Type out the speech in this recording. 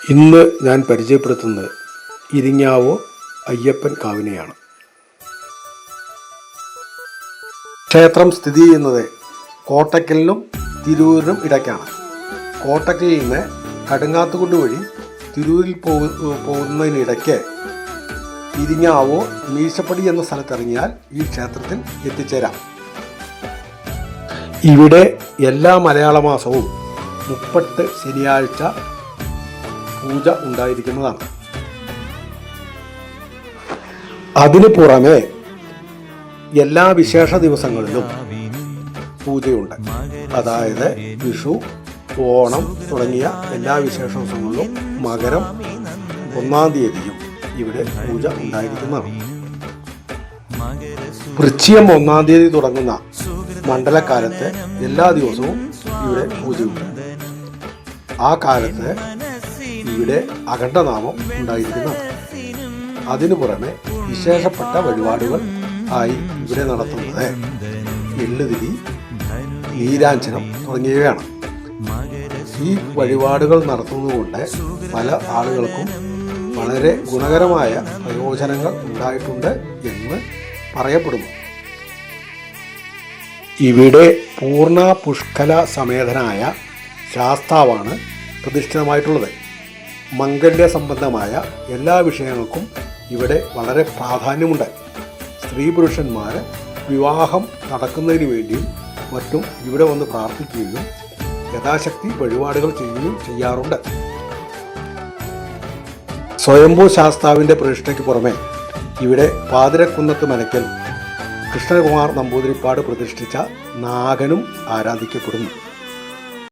ഇന്ന് ഞാൻ പരിചയപ്പെടുത്തുന്നത് ഇരിങ്ങാവൂർ അയ്യപ്പൻ കാവിനെയാണ്. ക്ഷേത്രം സ്ഥിതി ചെയ്യുന്നത് കോട്ടക്കലിനും തിരൂരിനും ഇടയ്ക്കാണ്. കോട്ടക്കലിൽ നിന്ന് കടുങ്ങാത്തുകുണ്ട് വഴി തിരൂരിൽ പോകുന്നതിനിടയ്ക്ക് ഇരിങ്ങാവൂർ മീശപ്പടി എന്ന സ്ഥലത്തിറങ്ങിയാൽ ഈ ക്ഷേത്രത്തിൽ എത്തിച്ചേരാം. ഇവിടെ എല്ലാ മലയാള മാസവും 30 ശനിയാഴ്ച പൂജ ഉണ്ടായിരിക്കുന്നതാണ്. അതിനു പുറമെ എല്ലാ വിശേഷ ദിവസങ്ങളിലും പൂജയുണ്ട്. അതായത് വിഷു, ഓണം തുടങ്ങിയ എല്ലാ വിശേഷ ദിവസങ്ങളിലും മകരം 1-ാം തീയതിയും ഇവിടെ പൂജ ഉണ്ടായിരിക്കുന്നതാണ്. വൃശ്ചികം 1-ാം തീയതി തുടങ്ങുന്ന മണ്ഡലക്കാലത്ത് എല്ലാ ദിവസവും ഇവിടെ പൂജയുണ്ട്. ആ കാലത്ത് ഇവിടെ അഖണ്ഡനാമം ഉണ്ടായിരിക്കുന്നതാണ്. അതിനു പുറമെ വിശേഷപ്പെട്ട വഴിപാടുകൾ ആയി ഇവിടെ നടത്തുന്നത് എള്ളുതിരി, നീരാഞ്ജനം തുടങ്ങിയവയാണ്. ഈ വഴിപാടുകൾ നടത്തുന്നതുകൊണ്ട് പല ആളുകൾക്കും വളരെ ഗുണകരമായ പ്രയോജനങ്ങൾ ഉണ്ടായിട്ടുണ്ട് എന്ന് പറയപ്പെടുന്നു. ഇവിടെ പൂർണ്ണ പുഷ്കല സമേതനായ ശാസ്താവാണ് പ്രതിഷ്ഠിതമായിട്ടുള്ളത്. മംഗല്യ സംബന്ധമായ എല്ലാ വിഷയങ്ങൾക്കും ഇവിടെ വളരെ പ്രാധാന്യമുണ്ട്. സ്ത്രീ പുരുഷന്മാർ വിവാഹം നടക്കുന്നതിന് വേണ്ടിയും മറ്റും ഇവിടെ വന്ന് പ്രാർത്ഥിക്കുകയും യഥാശക്തി വഴിപാടുകൾ ചെയ്യുകയും ചെയ്യാറുണ്ട്. സ്വയംഭൂ ശാസ്താവിൻ്റെ പ്രതിഷ്ഠയ്ക്ക് പുറമെ ഇവിടെ പാതിരക്കുന്നത്ത് മനയ്ക്കൽ കൃഷ്ണകുമാർ നമ്പൂതിരിപ്പാട് പ്രതിഷ്ഠിച്ച നാഗനും ആരാധിക്കപ്പെടുന്നു.